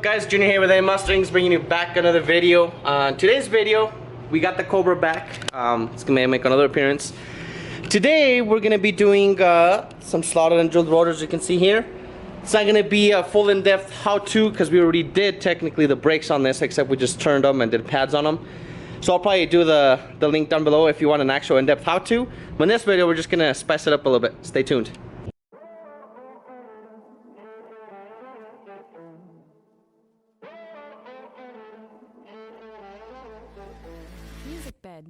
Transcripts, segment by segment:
Guys, Junior here with A Mustangs, bringing you back another video. Today's video, we got the Cobra back. It's gonna make another appearance. Today, we're gonna be doing some slotted and drilled rotors. You can see here. It's not gonna be a full in-depth how-to because we already did technically the brakes on this, except we just turned them and did pads on them. So I'll probably do the link down below if you want an actual in-depth how-to. But in this video, we're just gonna spice it up a little bit. Stay tuned. Music bed.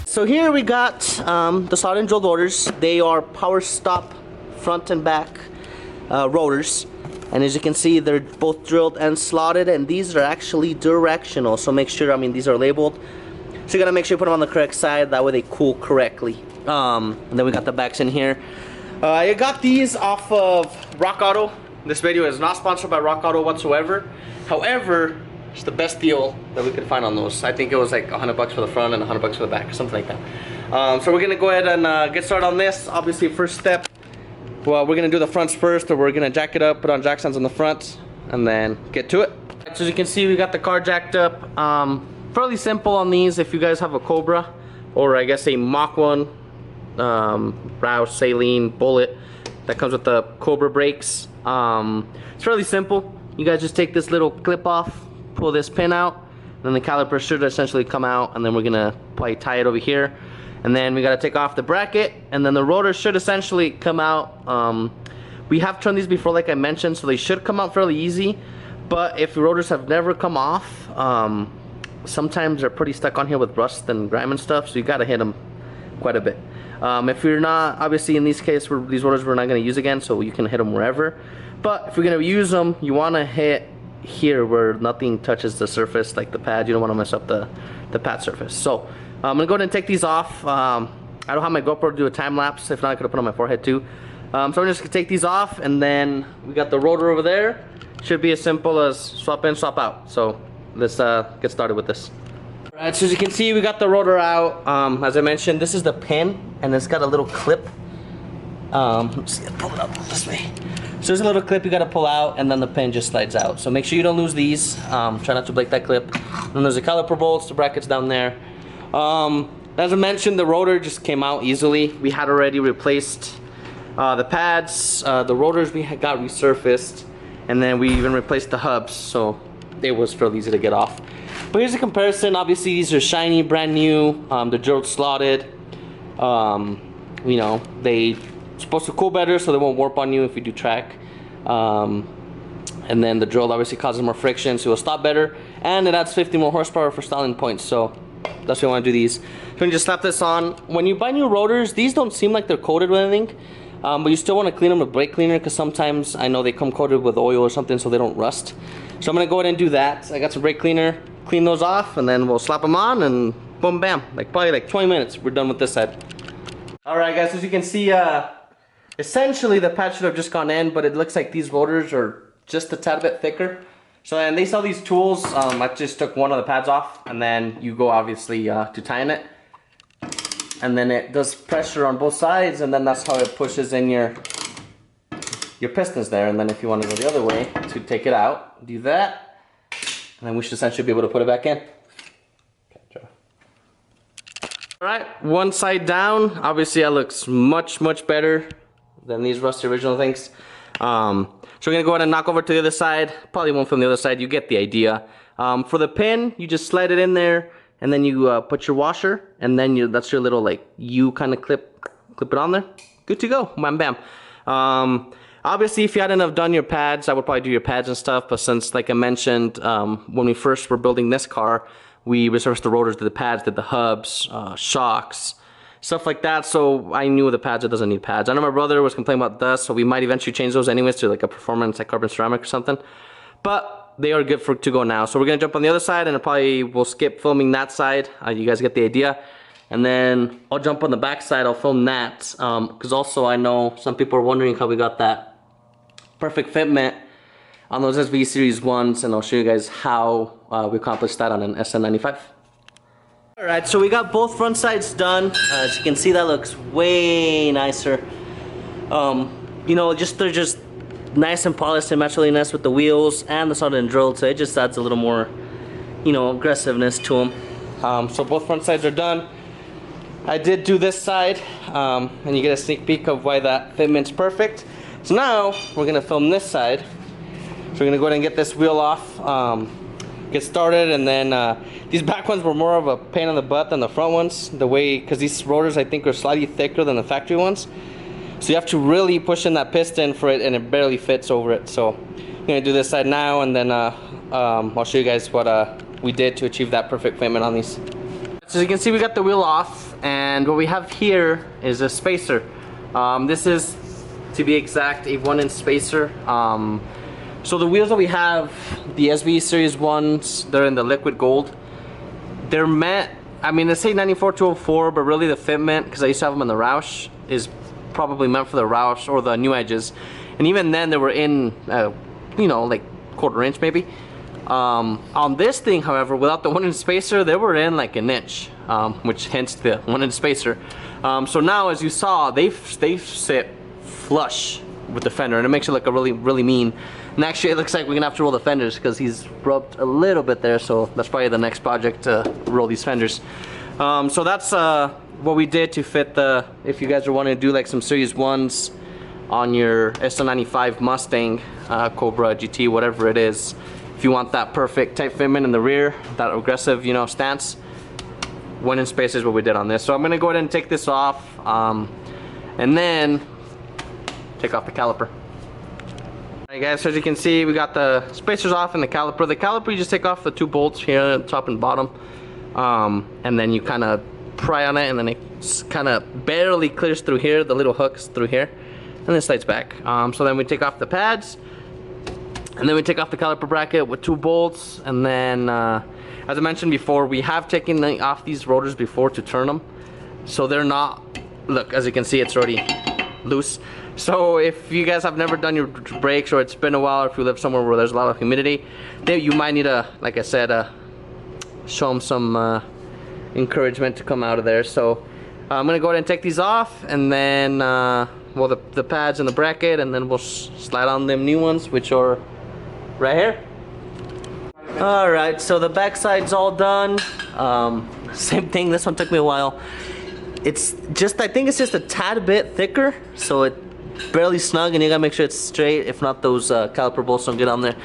So here we got the slotted and drilled rotors. They are power stop front and back rotors, and as you can see, they're both drilled and slotted, and these are actually directional, so make sure, these are labeled, so you gotta make sure you put them on the correct side, that way they cool correctly. And then we got the backs in here. I got these off of Rock Auto. This video is not sponsored by Rock Auto whatsoever. However, it's the best deal that we could find on those. I think it was like $100 for the front and $100 for the back, or something like that. So we're gonna go ahead and get started on this. Obviously, first step, well, we're gonna do the fronts first, or we're gonna jack it up, put on jack stands on the front, and then get to it. So as you can see, we got the car jacked up. Fairly simple on these. If you guys have a Cobra, or I guess a Mach 1, Roush, Saline, Bullet, that comes with the Cobra brakes. It's fairly simple. You guys just take this little clip off, pull this pin out, and then the caliper should essentially come out, and then we're gonna probably tie it over here, and then we gotta take off the bracket, and then the rotor should essentially come out. We have turned these before, like I mentioned, so they should come out fairly easy, but if the rotors have never come off, sometimes they're pretty stuck on here with rust and grime and stuff, so you gotta hit them quite a bit. If you're not, obviously in these cases, these rotors we're not gonna use again, so you can hit them wherever, but if you're gonna use them, you wanna hit here where nothing touches the surface, like the pad. You don't want to mess up the pad surface. So I'm gonna go ahead and take these off. I don't have my GoPro to do a time lapse. If not, I could have put on my forehead too. So I'm just gonna take these off, and then we got the rotor over there. Should be as simple as swap in, swap out. So let's get started with this. Alright, so as you can see, we got the rotor out. As I mentioned, this is the pin, and it's got a little clip. Let's pull it up this way. So there's a little clip you gotta pull out, and then the pin just slides out. So make sure you don't lose these. Try not to break that clip. And there's the caliper bolts, the brackets down there. As I mentioned, the rotor just came out easily. We had already replaced the pads, the rotors we had got resurfaced, and then we even replaced the hubs, so it was fairly easy to get off. But here's a comparison. Obviously, these are shiny, brand new. They're drilled, slotted. You know, they supposed to cool better so they won't warp on you if you do track, and then the drill obviously causes more friction, so it'll stop better, and it adds 50 more horsepower for styling points. So that's why we want to do these. So you just slap this on. When you buy new rotors, these don't seem like they're coated with anything, but you still want to clean them with brake cleaner, because sometimes I know they come coated with oil or something so they don't rust. So I'm gonna go ahead and do that. I got some brake cleaner, clean those off, and then we'll slap them on, and boom, bam, like probably like 20 minutes we're done with this side. All right, guys, as you can see, essentially the pad should have just gone in, but it looks like these rotors are just a tad bit thicker. So, and they sell these tools. I just took one of the pads off, and then you go obviously to tying it, and then it does pressure on both sides, and then that's how it pushes in your pistons there. And then if you want to go the other way to take it out, do that, and then we should essentially be able to put it back in. Alright, one side down. Obviously that looks much better than these rusty original things. So we're gonna go ahead and knock over to the other side. Probably won't from the other side, you get the idea. For the pin, you just slide it in there, and then you put your washer, and then that's your little like U kind of clip it on there. Good to go, bam bam. Obviously if you hadn't have done your pads, I would probably do your pads and stuff, but since, like I mentioned, when we first were building this car, we resurfaced the rotors, did the pads, did the hubs, shocks, stuff like that. So I knew with the pads it doesn't need pads. I know my brother was complaining about dust, so we might eventually change those anyways to like a performance like carbon ceramic or something. But they are good to go now. So we're gonna jump on the other side, and probably we'll skip filming that side. You guys get the idea. And then I'll jump on the back side, I'll film that. Because also I know some people are wondering how we got that perfect fitment on those SV Series 1s, and I'll show you guys how we accomplished that on an SN95. Alright, so we got both front sides done. As you can see, that looks way nicer. You know, they're just nice and polished and match really nice with the wheels and the soldered and drilled, so it just adds a little more, you know, aggressiveness to them. So both front sides are done. I did do this side, and you get a sneak peek of why that fitment's perfect. So now we're gonna film this side. So we're gonna go ahead and get this wheel off, get started, and then these back ones were more of a pain in the butt than the front ones. The way, because these rotors I think are slightly thicker than the factory ones. So you have to really push in that piston for it, and it barely fits over it. So I'm gonna do this side now, and then I'll show you guys what we did to achieve that perfect fitment on these. So as you can see, we got the wheel off, and what we have here is a spacer. This is, to be exact, a 1-inch spacer. So the wheels that we have, the SV Series 1s, they're in the liquid gold. They're meant, I mean, they say 94-204, but really the fitment, because I used to have them in the Roush, is probably meant for the Roush or the New Edges. And even then they were in, you know, like 1/4 inch maybe. On this thing, however, without the 1-inch spacer, they were in like 1 inch, which hence the 1-inch spacer. So now, as you saw, they sit flush with the fender, and it makes it look really mean. And actually, it looks like we're gonna have to roll the fenders because he's rubbed a little bit there. So that's probably the next project to roll these fenders. So that's what we did to fit the. If you guys are wanting to do like some Series 1s on your SN95 Mustang, Cobra, GT, whatever it is. If you want that perfect tight fitment in the rear, that aggressive, you know, stance, 1-inch spacer is what we did on this. So I'm gonna go ahead and take this off, and then take off the caliper. Alright guys, so as you can see, we got the spacers off and the caliper. The caliper, you just take off the 2 bolts here, top and bottom, and then you kind of pry on it, and then it kind of barely clears through here, the little hooks through here, and then slides back. So then we take off the pads, and then we take off the caliper bracket with 2 bolts, and then as I mentioned before, we have taken off these rotors before to turn them, so they're not, look, as you can see, it's already loose. So if you guys have never done your brakes, or it's been a while, or if you live somewhere where there's a lot of humidity, then you might need to, like I said, show them some encouragement to come out of there. So I'm gonna go ahead and take these off, and then well, the pads and the bracket, and then we'll slide on them new ones, which are right here. Alright, so the back side's all done. Same thing, this one took me a while. It's just, I think it's just a tad bit thicker, so it barely snug, and you gotta make sure it's straight. If not, those caliper bolts don't get on there.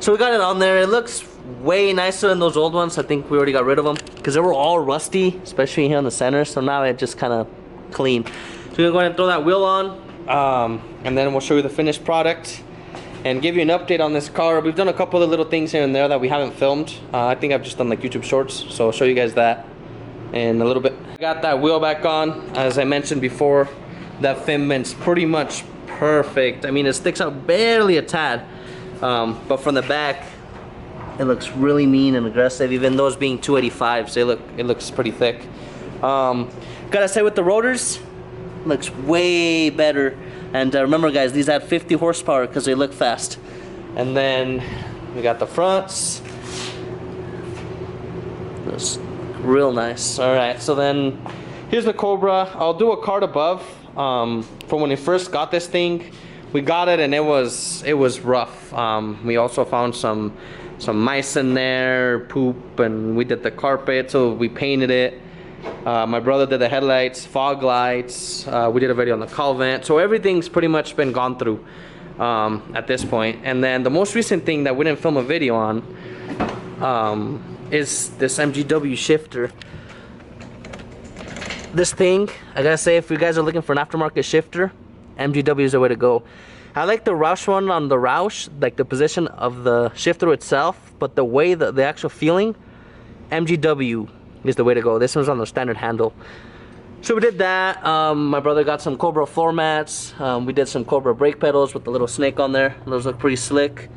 So we got it on there. It looks way nicer than those old ones. I think we already got rid of them because they were all rusty, especially here in the center. So now it just kind of clean. So we're gonna go ahead and throw that wheel on, and then we'll show you the finished product and give you an update on this car. We've done a couple of little things here and there that we haven't filmed. I think I've just done like YouTube shorts, so I'll show you guys that in a little bit. I got that wheel back on. As I mentioned before, that fitment's pretty much perfect. I mean, it sticks out barely a tad, but from the back, it looks really mean and aggressive, even those being 285, so it looks pretty thick. Gotta say, with the rotors, looks way better. And remember guys, these add 50 horsepower because they look fast. And then we got the fronts. Looks real nice. Alright, so then here's the Cobra. I'll do a card above. From when we first got this thing, we got it and it was rough. We also found some mice in there, poop, and we did the carpet, so we painted it. My brother did the headlights, fog lights, we did a video on the cowl vent, so everything's pretty much been gone through at this point. And then the most recent thing that we didn't film a video on is this MGW shifter. This thing, I gotta say, if you guys are looking for an aftermarket shifter, MGW is the way to go. I like the Roush one on the Roush, like the position of the shifter itself, but the way the actual feeling, MGW is the way to go. This one's on the standard handle. So we did that. My brother got some Cobra floor mats. We did some Cobra brake pedals with the little snake on there. Those look pretty slick.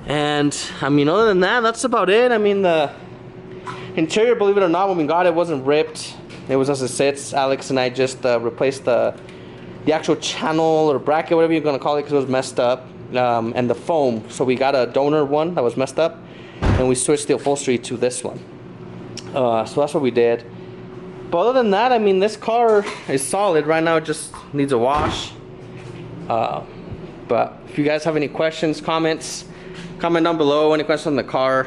And I mean, other than that, that's about it. I mean, the interior, believe it or not, when we got it, wasn't ripped. It was as it sits. Alex and I just replaced the actual channel or bracket, whatever you're gonna call it, because it was messed up, and the foam. So we got a donor one that was messed up, and we switched the upholstery to this one. So that's what we did. But other than that, I mean, this car is solid. Right now, it just needs a wash. But if you guys have any questions, comments, comment down below. Any questions on the car,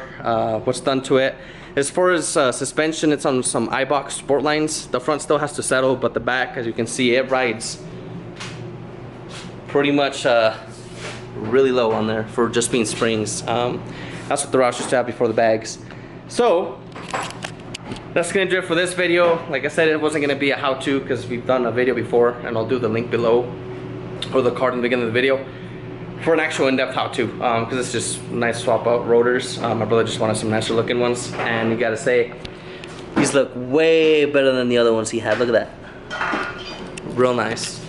what's done to it. As far as suspension, it's on some iBox sport lines. The front still has to settle, but the back, as you can see, it rides pretty much really low on there for just being springs. That's what the Roush used to have before the bags. So that's gonna do it for this video. Like I said, it wasn't gonna be a how-to because we've done a video before, and I'll do the link below or the card in the beginning of the video for an actual in-depth how-to, because it's just nice swap out rotors. My brother just wanted some nicer looking ones, and you gotta say, these look way better than the other ones he had. Look at that, real nice.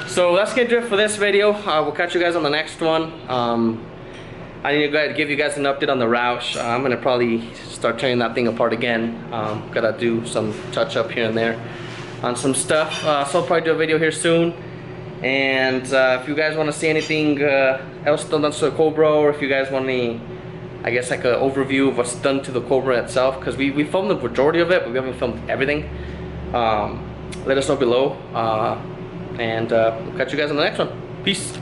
So that's gonna do it for this video. We'll catch you guys on the next one. I need to give you guys an update on the Roush. I'm gonna probably start tearing that thing apart again. Gotta do some touch up here and there on some stuff. So I'll probably do a video here soon. And if you guys want to see anything else done to the Cobra, or if you guys want any, I guess like an overview of what's done to the Cobra itself, because we filmed the majority of it, but we haven't filmed everything. Let us know below, and we'll catch you guys on the next one. Peace.